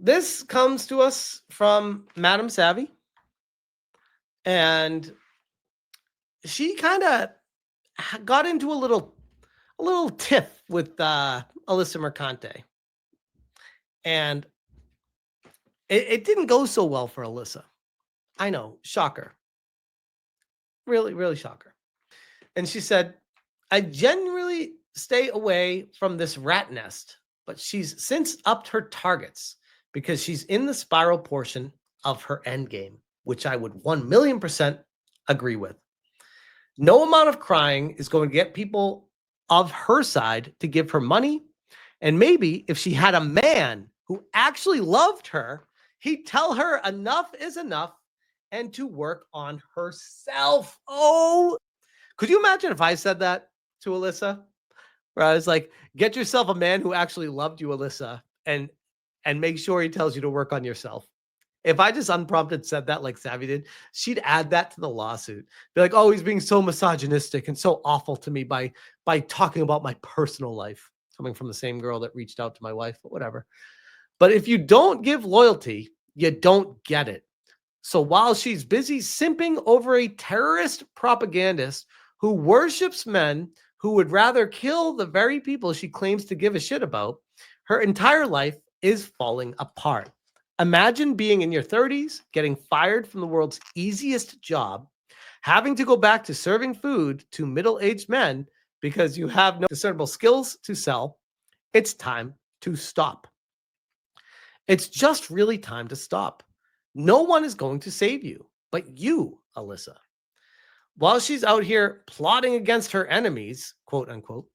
this comes to us from MadamSavvy, and she kind of got into a little tiff with Alyssa Mercante, and it didn't go so well for Alyssa. I know, shocker, really shocker. And she said, "I genuinely stay away from this rat nest, but she's since upped her targets because she's in the spiral portion of her end game, which I would 1,000,000% agree with. No amount of crying is going to get people of her side to give her money. And maybe if she had a man who actually loved her, he'd tell her enough is enough and to work on herself." Oh, could you imagine if I said that to Alyssa? Where I was like, get yourself a man who actually loved you, Alyssa, and make sure he tells you to work on yourself. If I just unprompted said that like Savvy did, she'd add that to the lawsuit. Be like, oh, he's being so misogynistic and so awful to me by talking about my personal life. Coming from the same girl that reached out to my wife, but whatever. But if you don't give loyalty, you don't get it. So while she's busy simping over a terrorist propagandist who worships men who would rather kill the very people she claims to give a shit about, her entire life is falling apart. Imagine being in your 30s, getting fired from the world's easiest job, having to go back to serving food to middle-aged men because you have no discernible skills to sell. It's time to stop. It's just really time to stop. No one is going to save you, but you, Alyssa. While she's out here plotting against her enemies, quote unquote,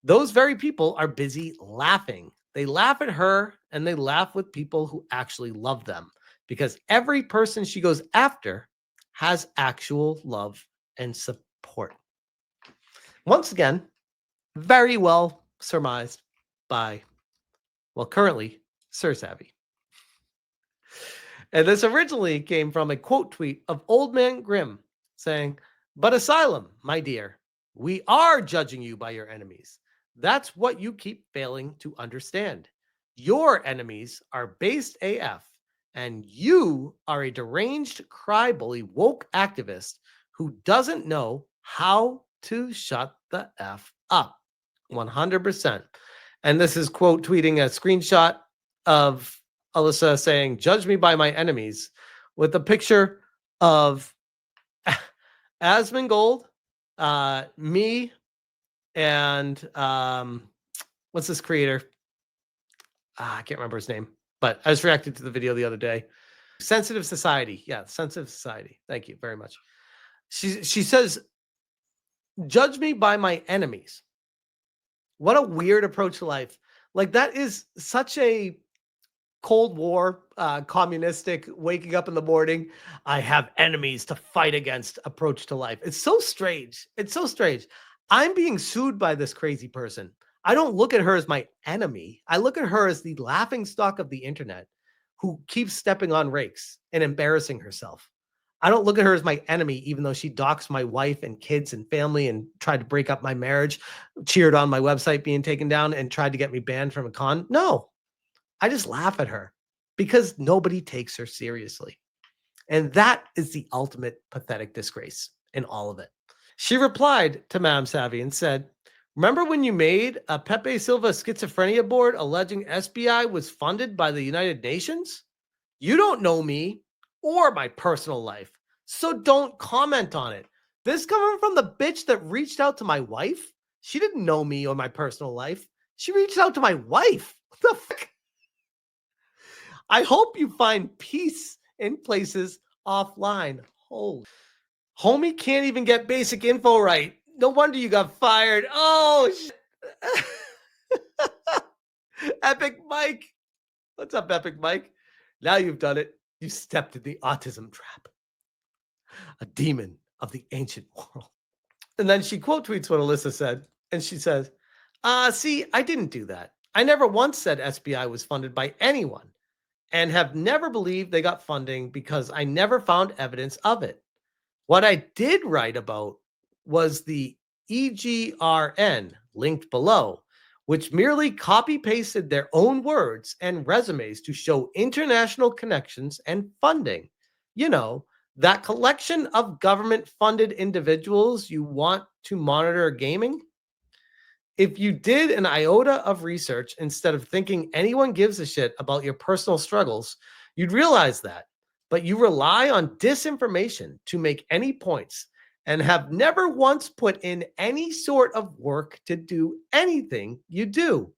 those very people are busy laughing. They laugh at her and they laugh with people who actually love them, because every person she goes after has actual love and support. Once again, very well surmised by, well, currently, Sir Savvy. And this originally came from a quote tweet of Old Man Grimm saying, "But Asylum, my dear, we are judging you by your enemies. That's what you keep failing to understand. Your enemies are based AF, and you are a deranged crybaby woke activist who doesn't know how to shut the F up." 100%. And this is quote tweeting a screenshot of Alyssa saying, "Judge me by my enemies," with a picture of Asmongold, me, and what's this creator? I can't remember his name, but I just reacted to the video the other day. Sensitive Society. Yeah, Sensitive Society. Thank you very much. She says, "Judge me by my enemies." What a weird approach to life. Like, that is such a Cold War, communistic, waking up in the morning, I have enemies to fight against approach to life. It's so strange. It's so strange. I'm being sued by this crazy person. I don't look at her as my enemy. I look at her as the laughingstock of the internet who keeps stepping on rakes and embarrassing herself. I don't look at her as my enemy, even though she doxed my wife and kids and family and tried to break up my marriage, cheered on my website being taken down, and tried to get me banned from a con. No, I just laugh at her because nobody takes her seriously. And that is the ultimate pathetic disgrace in all of it. She replied to MadamSavvy and said, "Remember when you made a Pepe Silva schizophrenia board alleging SBI was funded by the United Nations? You don't know me or my personal life, so don't comment on it." This coming from the bitch that reached out to my wife? She didn't know me or my personal life. She reached out to my wife. What the fuck? I hope you find peace in places offline. Holy. Homie can't even get basic info right. No wonder you got fired. Oh, shit. Epic Mike. What's up, Epic Mike? Now you've done it. You stepped in the autism trap. A demon of the ancient world. And then she quote tweets what Alyssa said. And she says, see, I didn't do that. I never once said SBI was funded by anyone, and have never believed they got funding because I never found evidence of it. What I did write about was the EGRN, linked below, which merely copy pasted their own words and resumes to show international connections and funding. You know, that collection of government funded individuals you want to monitor gaming. If you did an iota of research instead of thinking anyone gives a shit about your personal struggles, you'd realize that. But you rely on disinformation to make any points and have never once put in any sort of work to do anything you do.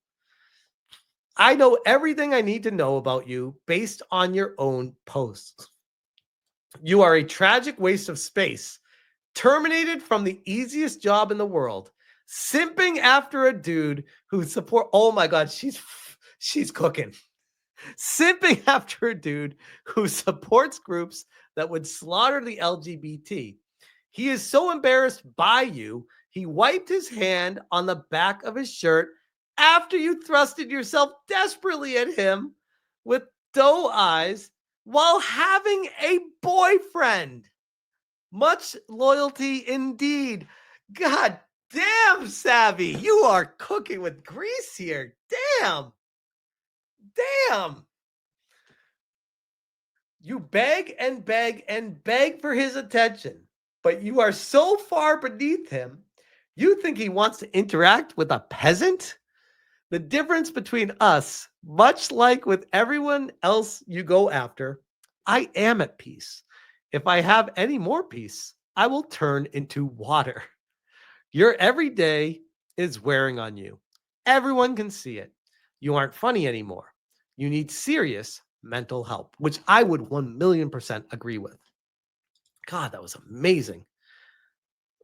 I know everything I need to know about you based on your own posts. You are a tragic waste of space, terminated from the easiest job in the world, simping after a dude who support. Oh my God, she's cooking. Simping after a dude who supports groups that would slaughter the LGBT. He is so embarrassed by you, he wiped his hand on the back of his shirt after you thrusted yourself desperately at him with doe eyes while having a boyfriend. Much loyalty indeed. God damn, Savvy. You are cooking with grease here. Damn. Damn. You beg and beg and beg for his attention, but you are so far beneath him, you think he wants to interact with a peasant? The difference between us, much like with everyone else you go after, I am at peace. If I have any more peace, I will turn into water. Your everyday is wearing on you. Everyone can see it. You aren't funny anymore. You need serious mental help, which I would 1,000,000% agree with. God, that was amazing.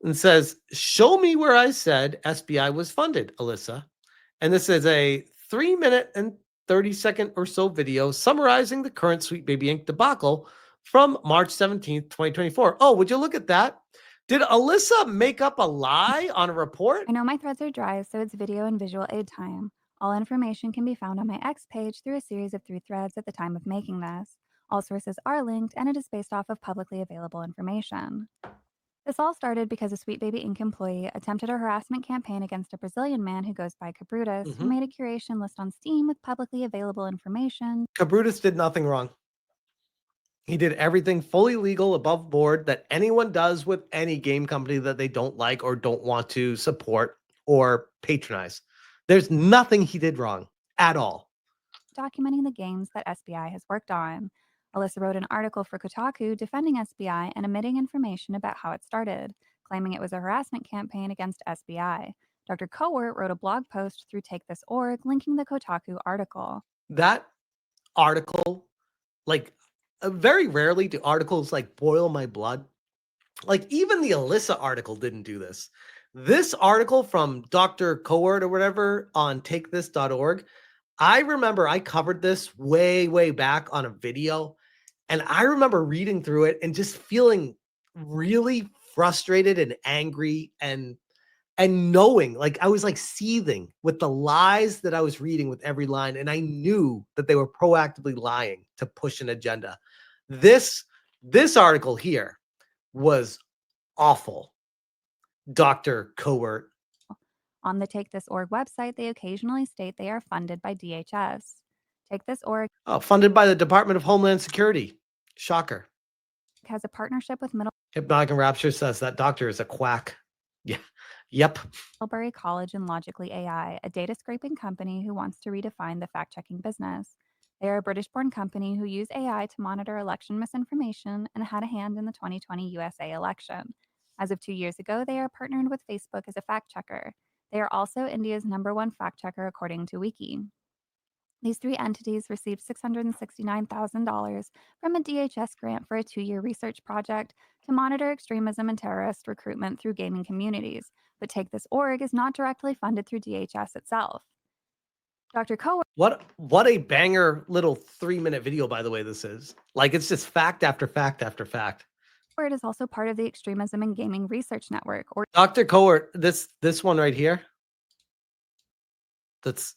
And says, show me where I said SBI was funded, Alyssa. And this is a 3-minute and 30-second or so video summarizing the current Sweet Baby Inc. debacle from March 17th, 2024. Oh, would you look at that? Did Alyssa make up a lie on a report? I know my threads are dry, so it's video and visual aid time. All information can be found on my X page through a series of 3 threads at the time of making this. All sources are linked, and it is based off of publicly available information. This all started because a Sweet Baby Inc. employee attempted a harassment campaign against a Brazilian man who goes by Cabrutus, who made a curation list on Steam with publicly available information. Cabrutus did nothing wrong. He did everything fully legal, above board, that anyone does with any game company that they don't like or don't want to support or patronize. There's nothing he did wrong at all. Documenting the games that SBI has worked on. Alyssa wrote an article for Kotaku defending SBI and omitting information about how it started, claiming it was a harassment campaign against SBI. Dr. Cowart wrote a blog post through TakeThis.org linking the Kotaku article. That article, like, very rarely do articles like boil my blood. Like, even the Alyssa article didn't do this. This article from Dr. Cowart or whatever on takethis.org, I remember I covered this way, way back on a video. And I remember reading through it and just feeling really frustrated and angry and knowing, like, I was like seething with the lies that I was reading with every line. And I knew that they were proactively lying to push an agenda. This article here was awful. Dr. Cowart. On the TakeThis.org website, they occasionally state they are funded by DHS. TakeThis.org Funded by the Department of Homeland Security. Shocker. has a partnership with Hypnotic and Rapture says that doctor is a quack. Yeah. Yep. Middlebury College and Logically AI, a data scraping company who wants to redefine the fact checking business. They are a British born company who use AI to monitor election misinformation and had a hand in the 2020 USA election. As of 2 years ago, they are partnered with Facebook as a fact checker. They are also India's #1 fact checker, according to Wiki. These 3 entities received $669,000 from a DHS grant for a 2-year research project to monitor extremism and terrorist recruitment through gaming communities, but TakeThis.org is not directly funded through DHS itself. Dr. Cowart What a banger little 3-minute video, by the way, this is. Like, it's just fact after fact after fact. is also part of the Extremism in Gaming Research Network, or Dr. Cowart, this one right here. That's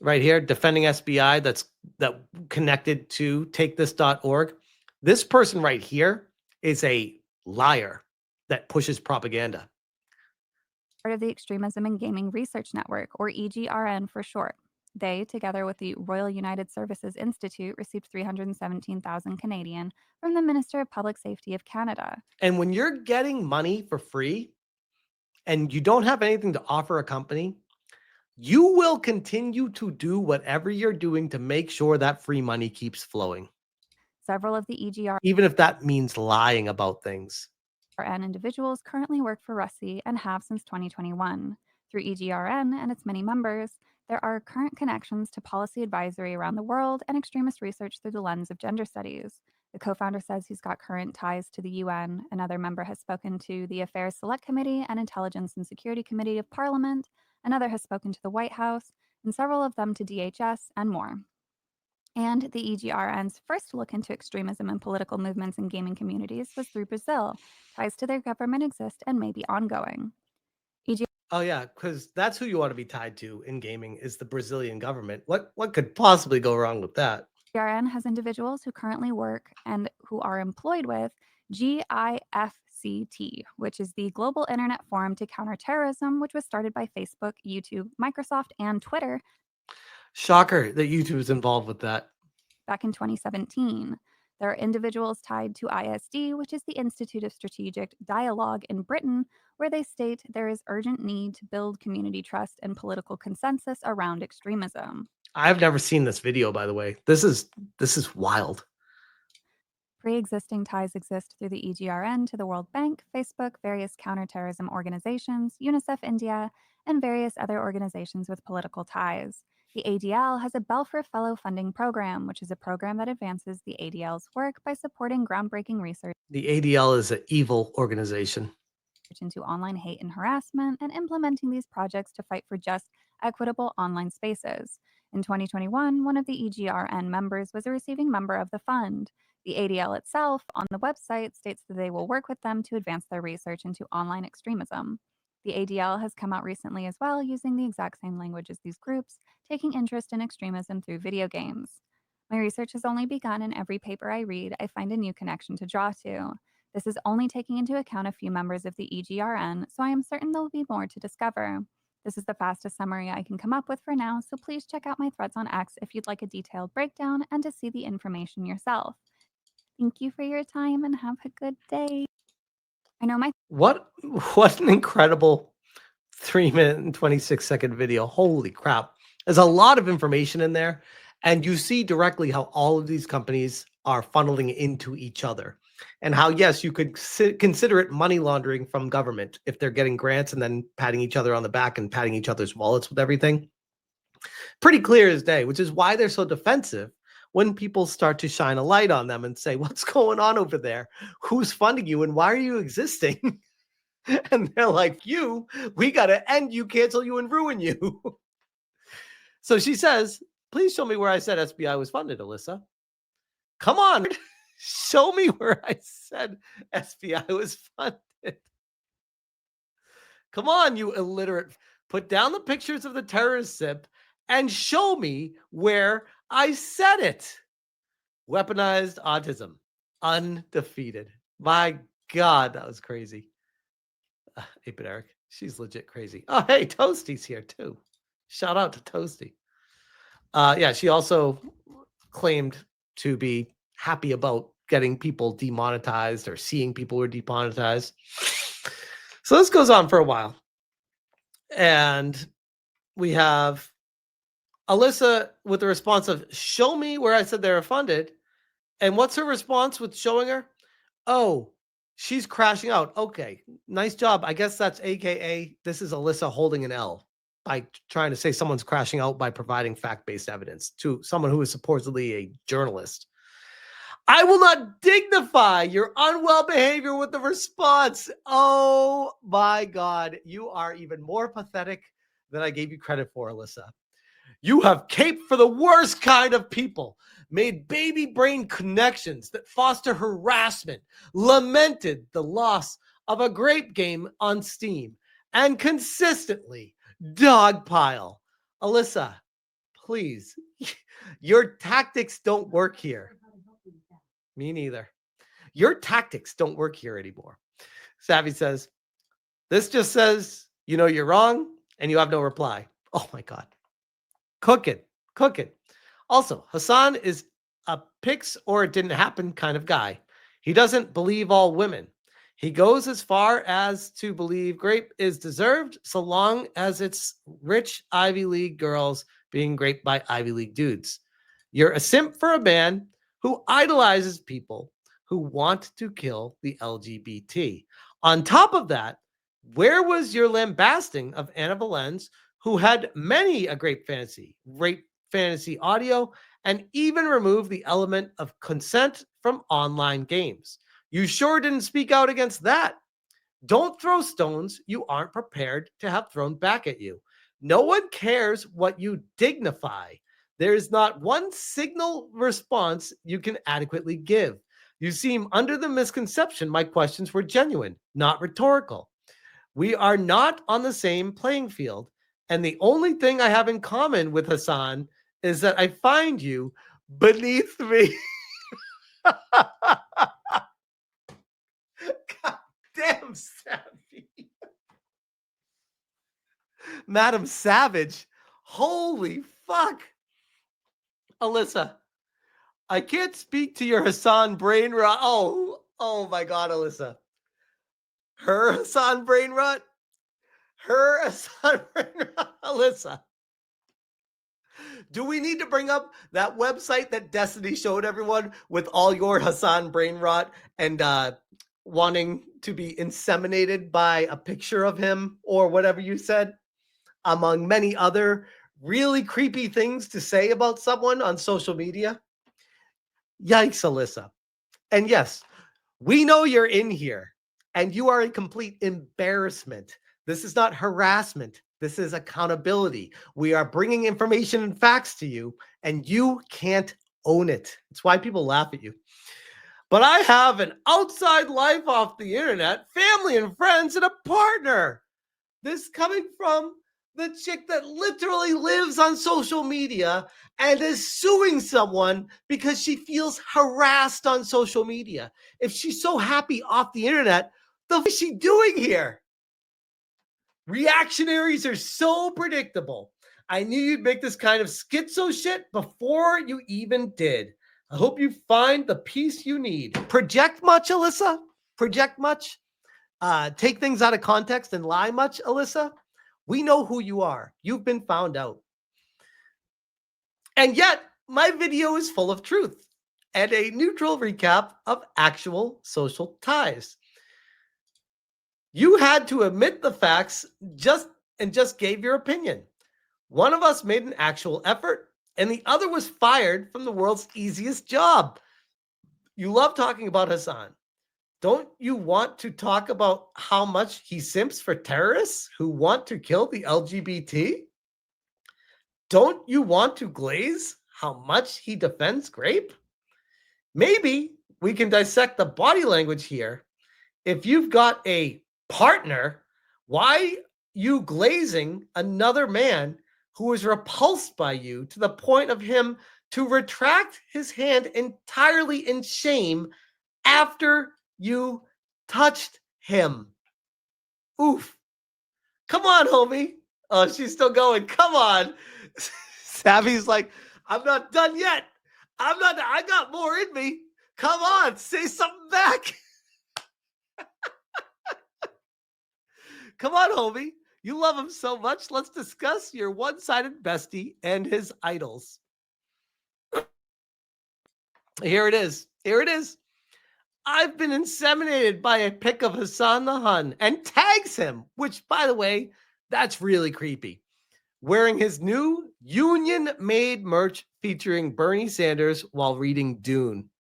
right here, defending SBI, that connected to takethis.org. This person right here is a liar that pushes propaganda. Part of the Extremism in Gaming Research Network, or EGRN for short. They, together with the Royal United Services Institute, received 317,000 Canadian from the Minister of Public Safety of Canada. And when you're getting money for free and you don't have anything to offer a company, you will continue to do whatever you're doing to make sure that free money keeps flowing, Several of the EGRN even if that means lying about things. individuals currently work for Russie and have since 2021. Through EGRN and its many members, there are current connections to policy advisory around the world and extremist research through the lens of gender studies. The co-founder says he's got current ties to the UN. Another member has spoken to the Affairs Select Committee and Intelligence and Security Committee of Parliament. Another has spoken to the White House, and several of them to DHS and more. And the EGRN's first look into extremism and political movements in gaming communities was through Brazil. Ties to their government exist and may be ongoing. Oh yeah, because that's who you want to be tied to in gaming is the Brazilian government. What could possibly go wrong with that? EGRN has individuals who currently work and who are employed with GIFCT, which is the Global Internet Forum to Counter Terrorism, which was started by Facebook, YouTube, Microsoft, and Twitter Shocker that YouTube is involved with that. back in 2017. There are individuals tied to ISD, which is the Institute of Strategic Dialogue in Britain, where they state there is urgent need to build community trust and political consensus around extremism. I've never seen this video, by the way. This is wild. Pre-existing ties exist through the EGRN to the World Bank, Facebook, various counterterrorism organizations, UNICEF India, and various other organizations with political ties. The ADL has a Belfer Fellow Funding Program, which is a program that advances the ADL's work by supporting groundbreaking research The ADL is an evil organization. into online hate and harassment and implementing these projects to fight for just, equitable online spaces. In 2021, one of the EGRN members was a receiving member of the fund. The ADL itself, on the website, states that they will work with them to advance their research into online extremism. The ADL has come out recently as well, using the exact same language as these groups, taking interest in extremism through video games. My research has only begun, and every paper I read, I find a new connection to draw to. This is only taking into account a few members of the EGRN, so I am certain there will be more to discover. This is the fastest summary I can come up with for now, so please check out my threads on X if you'd like a detailed breakdown and to see the information yourself. Thank you for your time and have a good day. I know my What an incredible 3-minute and 26-second video. Holy crap. There's a lot of information in there. And you see directly how all of these companies are funneling into each other. And how, yes, you could consider it money laundering from government if they're getting grants and then patting each other on the back and patting each other's wallets with everything. Pretty clear as day, which is why they're so defensive when people start to shine a light on them and say, what's going on over there? Who's funding you and why are you existing? And they're like, we got to end you, cancel you, and ruin you. So she says, please show me where I said SBI was funded, Alyssa. Come on, show me where I said SBI was funded. Come on, you illiterate. Put down the pictures of the terrorist SIP and show me where I said it. Weaponized autism. Undefeated. My God, that was crazy. 8-Bit Eric. She's legit crazy. Oh, hey, Toasty's here too. Shout out to Toasty. Yeah, she also claimed to be happy about getting people demonetized or seeing people who are demonetized. So this goes on for a while. And we have Alyssa with the response of, show me where I said they were funded. And what's her response with showing her? Oh, she's crashing out. Okay, nice job. I guess that's AKA this is Alyssa holding an L by trying to say someone's crashing out by providing fact-based evidence to someone who is supposedly a journalist. I will not dignify your unwell behavior with the response. Oh my God, you are even more pathetic than I gave you credit for, Alyssa. You have caped for the worst kind of people, made baby brain connections that foster harassment, lamented the loss of a great game on Steam, and consistently dogpile. Alyssa, please, your tactics don't work here. Me neither. Your tactics don't work here anymore. Savvy says, this just says You know you're wrong, and you have no reply. Oh my God. Cook it. Cook it. Also, Hassan is a pics or it didn't happen kind of guy. He doesn't believe all women. He goes as far as to believe grape is deserved so long as it's rich Ivy League girls being raped by Ivy League dudes. You're a simp for a man who idolizes people who want to kill the LGBT. On top of that, where was your lambasting of Anna Valens, who had many a great rape fantasy audio, and even removed the element of consent from online games? You sure didn't speak out against that. Don't throw stones you aren't prepared to have thrown back at you. No one cares what you dignify. There is not one signal response you can adequately give. You seem under the misconception my questions were genuine, not rhetorical. We are not on the same playing field. And the only thing I have in common with Hassan is that I find you beneath me. God damn, Savvy. Madam Savage. Holy fuck. Alyssa, I can't speak to your Hassan brain rot. Oh my God, Alyssa. Her Hassan brain rot? Her Hassan brain rot? Alyssa. Do we need to bring up that website that Destiny showed everyone with all your Hassan brain rot and wanting to be inseminated by a picture of him or whatever you said, among many other really creepy things to say about someone on social media? Yikes, Alyssa. And yes, we know you're in here and you are a complete embarrassment. This is not harassment. This is accountability. We are bringing information and facts to you, and you can't own it. It's why people laugh at you. But I have an outside life off the internet, family and friends, and a partner. This coming from the chick that literally lives on social media and is suing someone because she feels harassed on social media. If she's so happy off the internet, the fuck is she doing here? Reactionaries are so predictable. I knew you'd make this kind of schizo shit before you even did. I hope you find the peace you need. Project much, Alyssa? Project much? Take things out of context and lie much, Alyssa? We know who you are. You've been found out. And yet, my video is full of truth and a neutral recap of actual social ties. You had to admit the facts just gave your opinion. One of us made an actual effort, and the other was fired from the world's easiest job. You love talking about Hassan. Don't you want to talk about how much he simps for terrorists who want to kill the LGBT? Don't you want to glaze how much he defends grape? Maybe we can dissect the body language here. If you've got a partner, why you glazing another man who is repulsed by you to the point of him to retract his hand entirely in shame after you touched him? Oof. Come on, homie. Oh, she's still going. Come on. Savvy's like, I'm not done yet. I got more in me. Come on, say something back. Come on, homie. You love him so much. Let's discuss your one-sided bestie and his idols. Here it is. Here it is. I've been inseminated by a pic of Hassan the Hun and tags him, which, by the way, that's really creepy. Wearing his new union-made merch featuring Bernie Sanders while reading Dune.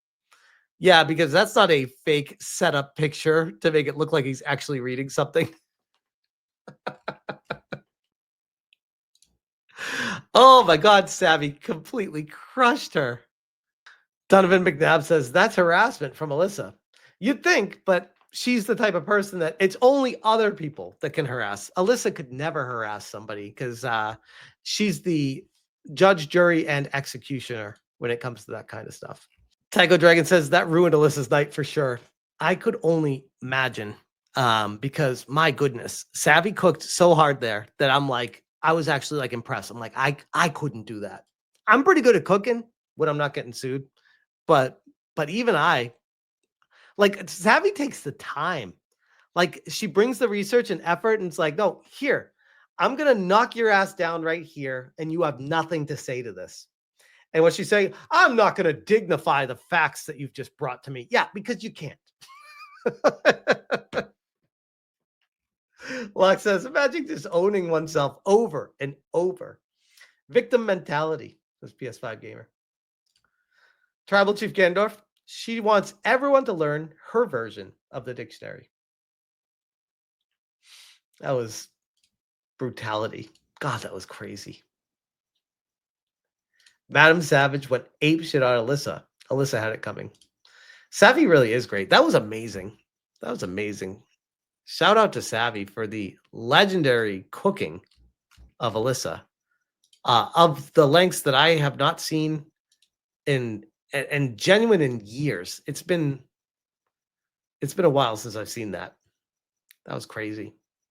Yeah, because that's not a fake setup picture to make it look like he's actually reading something. Oh my God, Savvy completely crushed her. Donovan McNabb says, that's harassment from Alyssa. You'd think, but she's the type of person that it's only other people that can harass. Alyssa could never harass somebody because she's the judge, jury, and executioner when it comes to that kind of stuff. Tycho Dragon says, that ruined Alyssa's night for sure. I could only imagine. Because my goodness, Savvy cooked so hard there that I'm like, I was actually like impressed. I'm like, I couldn't do that. I'm pretty good at cooking when I'm not getting sued, but even I, like, Savvy takes the time. Like, she brings the research and effort, and it's like, no, here, I'm gonna knock your ass down right here, and you have nothing to say to this. And what she's saying, I'm not gonna dignify the facts that you've just brought to me. Yeah, because you can't. Locke says, imagine just owning oneself over and over. Victim mentality, says PS5 Gamer. Tribal Chief Gandorf, she wants everyone to learn her version of the dictionary. That was brutality. God, that was crazy. Madam Savage went ape shit on Alyssa. Alyssa had it coming. Savvy really is great. That was amazing. That was amazing. Shout out to Savvy for the legendary cooking of Alyssa, of the lengths that I have not seen in and genuine in years. It's been a while since I've seen that. That was crazy.